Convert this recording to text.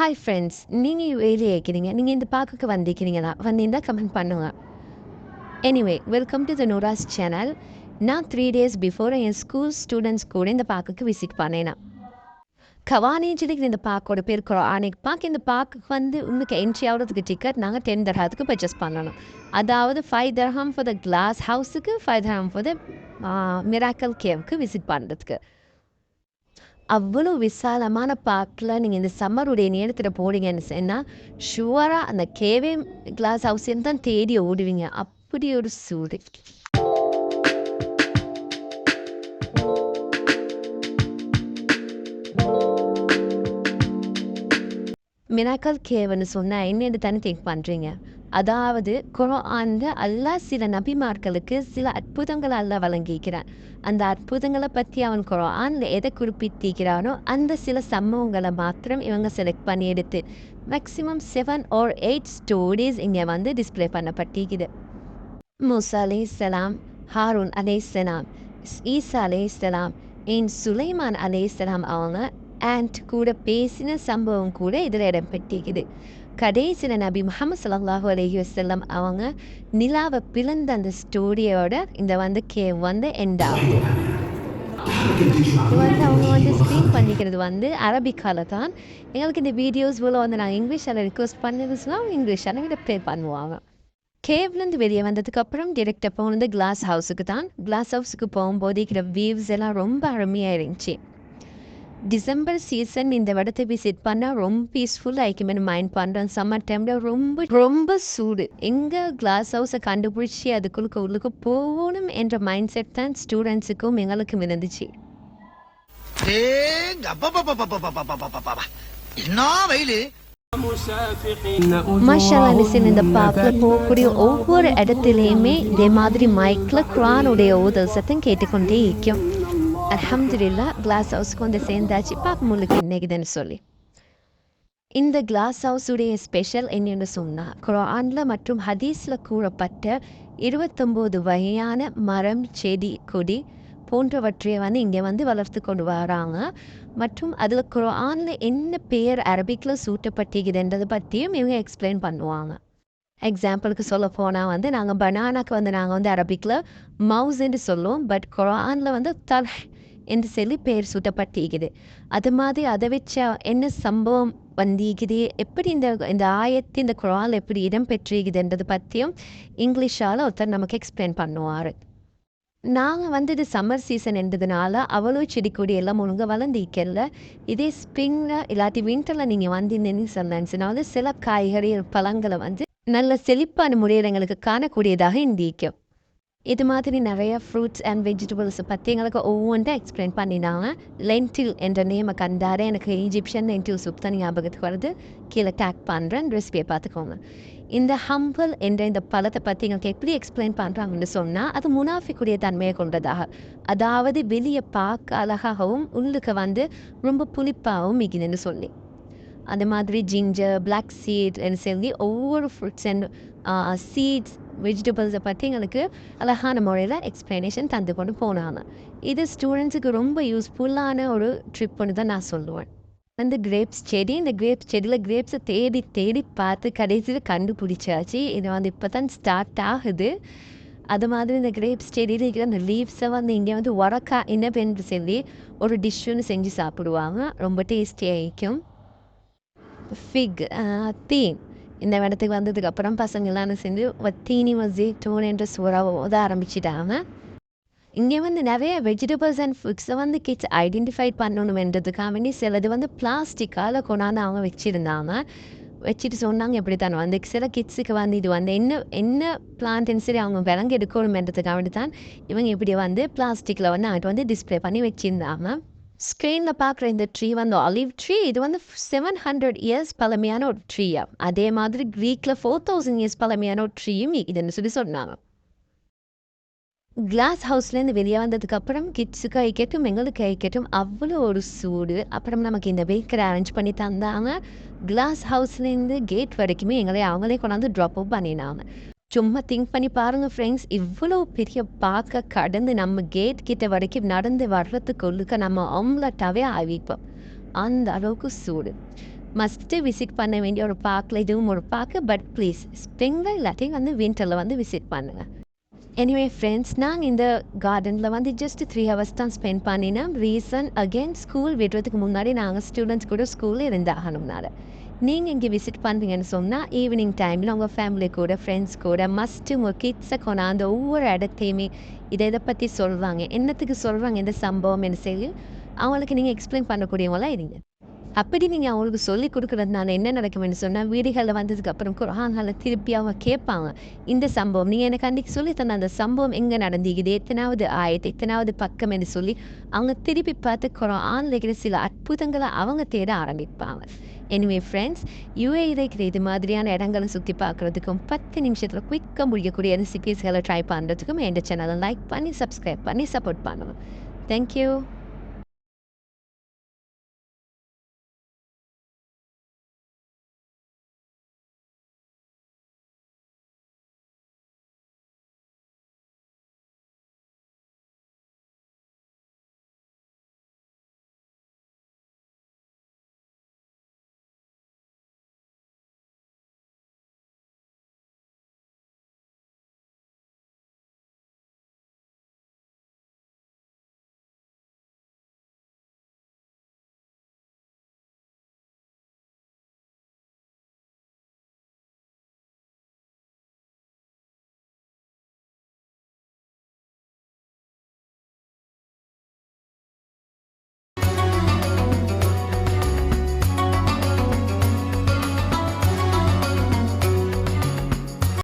Hi friends, நீங்கள் யுஏல இருக்கிறீங்க. நீங்கள் இந்த பார்க்குக்கு வந்திருக்கிறீங்களா? வந்திருந்தால் கமெண்ட் பண்ணுங்க. Anyway, welcome to the Noora's channel. நான் 3 days பிஃபோர் என் ஸ்கூல் ஸ்டூடெண்ட்ஸ் கூட இந்த பார்க்குக்கு விசிட் பண்ணேன். கவானேஜிலிக்கு இந்த பார்க்கோட பேர் குரானிக் பார்க். இந்த பார்க்குக்கு உங்களுக்கு என்ட்ரி ஆகிறதுக்கு டிக்கெட் நாங்கள் 10 dirhamக்கு பர்ச்சேஸ் பண்ணணும். அதாவது 5 dirham ஃபார் த கிளாஸ் ஹவுஸுக்கு, 5 dirham ஃபார் த மிராக்கல் கேவுக்கு விசிட் பண்ணுறதுக்கு. அவ்வளோ விசாலமான பார்க்கில் நீங்கள் இந்த சம்மருடைய நேரத்தில் போனீங்கன்னு சொன்னால் ஷுவராக அந்த கேவே கிளாஸ் ஹவுஸையும் தான் தேடி ஓடுவீங்க. அப்படி ஒரு சூடு. மிராக்கல் கேவ்னு சொன்னால் என்னென்னு தானே திங்க் பண்ணுறீங்க? அதாவது குர்ஆன்ல அல்லாஹ் சில நபிமார்களுக்கு சில அற்புதங்களை அல்லாஹ் வழங்கிக்கிறான். அந்த அற்புதங்களை பற்றி அவன் குர்ஆன்ல எதை குறிப்பிட்டிருக்கிறானோ அந்த சில சம்பவங்களை மாத்திரம் இவங்க செலக்ட் பண்ணி எடுத்து மேக்ஸிமம் 7 or 8 ஸ்டோரிஸ் இங்கே டிஸ்பிளே பண்ணப்பட்டிருக்குது. மூசா அலைஹிஸ்ஸலாம், ஹாரூன் அலைஹிஸ்ஸலாம், ஈசா அலைஹிஸ்ஸலாம், சுலைமான் அலைஹிஸ்ஸலாம் அவங்க ஆண்ட் கூட பேசின சம்பவம் கூட இதில் இடம்பெற்றிருக்குது. கடைசியில் நபி முஹம்மது ஸல்லல்லாஹு அலைஹி வஸல்லம் அவங்க நிலாவை பிளந்த அந்த ஸ்டோரியோட இந்த கேவ் எண்ட் ஆகுது. இது அவங்க ஸ்க்ரீன் பண்ணிக்கிறது அரபிக்கால தான். எங்களுக்கு இந்த வீடியோஸ் போல் நாங்கள் இங்கிலீஷில் ரிக்வெஸ்ட் பண்ணதுன்னா இங்கிலீஷில் விட ப்ளே பண்ணுவாங்க. கேவ்லேருந்து வெளியே வந்ததுக்கப்புறம் டிரெக்டாக போனது கிளாஸ் ஹவுஸுக்கு தான். கிளாஸ் ஹவுஸுக்கு போகும்போது இருக்கிற வியூஸ் எல்லாம் ரொம்ப அருமையாக இருந்துச்சு. டிசம்பர் சீசன் இந்த இடத்தை விசிட் பண்ணால் ரொம்ப பீஸ்ஃபுல்லாக ஆகிக்குமே மைண்ட் பண்ணுறேன். சம்மர் டைமில் ரொம்ப ரொம்ப சூடு. எங்கே கிளாஸ் ஹவுஸை கண்டுபிடிச்சி உள்ளுக்கு போகணும் என்ற மைண்ட் செட் தான் ஸ்டூடெண்ட்ஸுக்கும் எங்களுக்கும் இருந்துச்சு. இந்த பார்க்கில் போகக்கூடிய ஒவ்வொரு இடத்துலையுமே இதே மாதிரி மைக்கில் குர்ஆனுடைய ஓதல் சத்தம் கேட்டுக்கொண்டே இருக்கும். அல்ஹம்துலில்லாஹ் கிளாஸ் ஹவுஸ்க்கு சேர்ந்தாச்சு. பார்க்க முழுக்க என்னைக்குதுன்னு சொல்லி இந்த கிளாஸ் ஹவுஸுடைய ஸ்பெஷல் என்னென்னு சொன்னால் குர்ஆன்ல மற்றும் ஹதீஸில் கூறப்பட்ட 29 வகையான மரம், செடி, கொடி போன்றவற்றை இங்கே வளர்த்து கொண்டு வராங்க. மற்றும் அதில் குர்ஆன்ல என்ன பெயர் அரபிக்கில் சூட்டப்பட்டிருக்குதுன்றதை பற்றியும் இவங்க எக்ஸ்பிளைன் பண்ணுவாங்க. எக்ஸாம்பிளுக்கு சொல்ல போனால் நாங்கள் பனானாக்கு நாங்கள் அரபிக்கில் மவுஸ்ன்னு சொல்லுவோம். பட் குர்ஆனில் தல் என்று சொல்லி பெயர் சூட்டப்பட்டிருக்குது. அது மாதிரி அதை வச்ச என்ன சம்பவம் வந்திருக்குது, எப்படி இந்த ஆயத்து இந்த குர்ஆனில் எப்படி இடம் பெற்றிருக்குதுன்றது பற்றியும் இங்கிலீஷால் ஒருத்தர் நமக்கு எக்ஸ்பிளைன் பண்ணுவார். நாங்கள் இது சம்மர் சீசன் என்றதுனால அவ்வளோ செடி கொடி எல்லாம் ஒழுங்காக வளர்ந்திருக்கல. இதே ஸ்ப்ரிங்கில் இல்லாட்டி வின்டரில் நீங்கள் வந்திருந்தேன்னு சொன்னாங்க சில காய்கறி பழங்களை நல்ல செழிப்பான முறையில் எங்களுக்கு காணக்கூடியதாக இருந்திருக்கும். இது மாதிரி நிறைய ஃப்ரூட்ஸ் அண்ட் வெஜிடபிள்ஸை பற்றி எங்களுக்கு ஒவ்வொன்றும் எக்ஸ்பிளைன் பண்ணினாங்க. லென்டில் என்ற நேமை கண்டாரே எனக்கு ஈஜிப்ஷியன் லென்டில் சூப் தான் ஞாபகத்துக்கு வருது. கீழே டேக் பண்ணுறேன், ரெசிபியை பார்த்துக்கோங்க. இந்த ஹம்பல் என்ற இந்த பழத்தை பற்றி எங்களுக்கு எப்படி எக்ஸ்பிளைன் பண்ணுறாங்கன்னு சொன்னால் அது முனாஃபிக்குரிய தன்மையை கொண்டதாக. அதாவது வெளியே பார்க்க அழகாகவும் உள்ளுக்கு ரொம்ப புளிப்பாகவும் மிகுதுன்னு சொல்லி. அந்த மாதிரி ஜிஞ்சர், பிளாக் சீட் சொல்லி ஒவ்வொரு ஃப்ரூட்ஸ் அண்ட் சீட்ஸ், வெஜிடபிள்ஸை பற்றி எங்களுக்கு அழகான முறையில் எக்ஸ்ப்ளனேஷன் தந்து கொண்டு போனாங்க. இது ஸ்டூடெண்ட்ஸுக்கு ரொம்ப யூஸ்ஃபுல்லான ஒரு ட்ரிப்புன்னு தான் நான் சொல்லுவேன். கிரேப்ஸ் செடி, இந்த கிரேப்ஸ் செடியில் கிரேப்ஸை தேடி தேடி பார்த்து கடைசியில் கண்டுபிடிச்சாச்சு. இது இப்போ தான் ஸ்டார்ட் ஆகுது. அது மாதிரி இந்த கிரேப்ஸ் செடியில் இருக்கிற அந்த லீவ்ஸை இங்கே உரக்கா என்னப்பென்று சொல்லி ஒரு டிஷ்ஷுன்னு செஞ்சு சாப்பிடுவாங்க. ரொம்ப டேஸ்டியாக இருக்கும். ஃபிக், தீன் இந்த இடத்துக்கு வந்ததுக்கப்புறம் பசங்களாம் செஞ்சு தீனி டோன் என்ற சுவராக ஓத ஆரம்பிச்சிட்டாங்க. இங்கே நிறைய வெஜிடபிள்ஸ் அண்ட் ஃபுட்ஸை கிட்ஸ் ஐடென்டிஃபை பண்ணணுமென்றதுக்காக வேண்டி சிலது பிளாஸ்டிக்கால் கொண்டாந்து அவங்க வச்சுட்டு சொன்னாங்க. எப்படி தான் சில கிட்ஸுக்கு இது என்ன பிளான்ட்னு சரி அவங்க விலங்கு எடுக்கணுமென்றதுக்காக வேண்டி தான் இவங்க இப்படி பிளாஸ்டிக்கில் அங்கிட்டு டிஸ்பிளே பண்ணி வச்சுருந்தாங்க. ஸ்க்ரீனில் பார்க்குற இந்த ட்ரீ ஆலிவ் ட்ரீ. இது 700 years பழமையான ஒரு ட்ரீயா. அதே மாதிரி க்ரீக்கில் 4000 years பழமையான ஒரு ட்ரீயும் இதுன்னு சொல்லி சொன்னாங்க. கிளாஸ் ஹவுஸ்லேருந்து வெளியே வந்ததுக்கப்புறம் கிட்ஸுக்கு ஐக்கட்டும் எங்களுக்கு ஐக்கட்டும் அவ்வளோ ஒரு சூடு. அப்புறம் நமக்கு இந்த வெஹிக்கிள் அரேஞ்ச் பண்ணி தந்தாங்க. கிளாஸ் ஹவுஸ்லேருந்து கேட் வரைக்குமே அவங்களே கொண்டாந்து ட்ராப் அப் பண்ணினாங்க. சும்மா திங்க் பண்ணி பாருங்கள் ஃப்ரெண்ட்ஸ், இவ்வளோ பெரிய பார்க்க கடந்து நம்ம கேட் கிட்ட வரைக்கும் நடந்து வர்றதுக்குள்ளுக்க நம்ம ஆம்லெட்டாகவே ஆவிப்போம். அந்த அளவுக்கு சூடு. மஸ்ட்டு விசிட் பண்ண வேண்டிய ஒரு பார்க்கில் இதுவும் ஒரு பார்க்கு. பட் ப்ளீஸ் ஸ்ப்ரிங்கில் இல்லாட்டி வந்து வின்டரில் வந்து விசிட் பண்ணுங்கள். எனிவே ஃப்ரெண்ட்ஸ், நாங்கள் இந்த கார்டனில் வந்து ஜஸ்ட் 3 ஹவர்ஸ் தான் ஸ்பெண்ட் பண்ணினோம். ரீசன் அகெயின் ஸ்கூல் விடுறதுக்கு முன்னாடி நாங்கள் ஸ்டூடெண்ட்ஸ் கூட ஸ்கூலில் இருந்தாகணும்னால. நீங்கள் இங்கே விசிட் பண்ணுறீங்கன்னு சொன்னால் ஈவினிங் டைமில் உங்கள் ஃபேமிலி கூட ஃப்ரெண்ட்ஸ் கூட மஸ்ட்டு உங்கள் கிட்ஸை கொண்டாந்து ஒவ்வொரு இடத்தையுமே இதை பற்றி சொல்கிறாங்க, என்னத்துக்கு சொல்கிறாங்க, இந்த சம்பவம் என்ன செய்யும் அவங்களுக்கு நீங்கள் எக்ஸ்பிளைன் பண்ணக்கூடியவங்களாம் இருங்க. அப்படி நீங்கள் அவங்களுக்கு சொல்லி கொடுக்குறதுனால என்ன நடக்கும்னு சொன்னால், வீடுகளில் வந்ததுக்கப்புறம் குர்ஆன்களை திருப்பி அவங்க கேட்பாங்க. இந்த சம்பவம் நீங்கள் எனக்கு அன்றைக்கி சொல்லி தந்த அந்த சம்பவம் எங்கே நடந்துக்குது, எத்தனாவது ஆயத்து, எத்தனாவது பக்கம் என்று சொல்லி அவங்க திருப்பி பார்த்து குர்ஆனில் இருக்கிற சில அற்புதங்களை அவங்க தேட ஆரம்பிப்பாங்க. எனிவே ஃப்ரெண்ட்ஸ், யுஏஇல இருக்கிற இது மாதிரியான இடங்களை சுற்றி பார்க்குறதுக்கும் 10 நிமிஷத்தில் குயிக்காக முடியக்கூடிய ரெசிபீஸ்களை ட்ரை பண்ணுறதுக்கும் என் சேனலை லைக் பண்ணி சப்ஸ்கிரைப் பண்ணி சப்போர்ட் பண்ணுங்கள். தேங்க்யூ.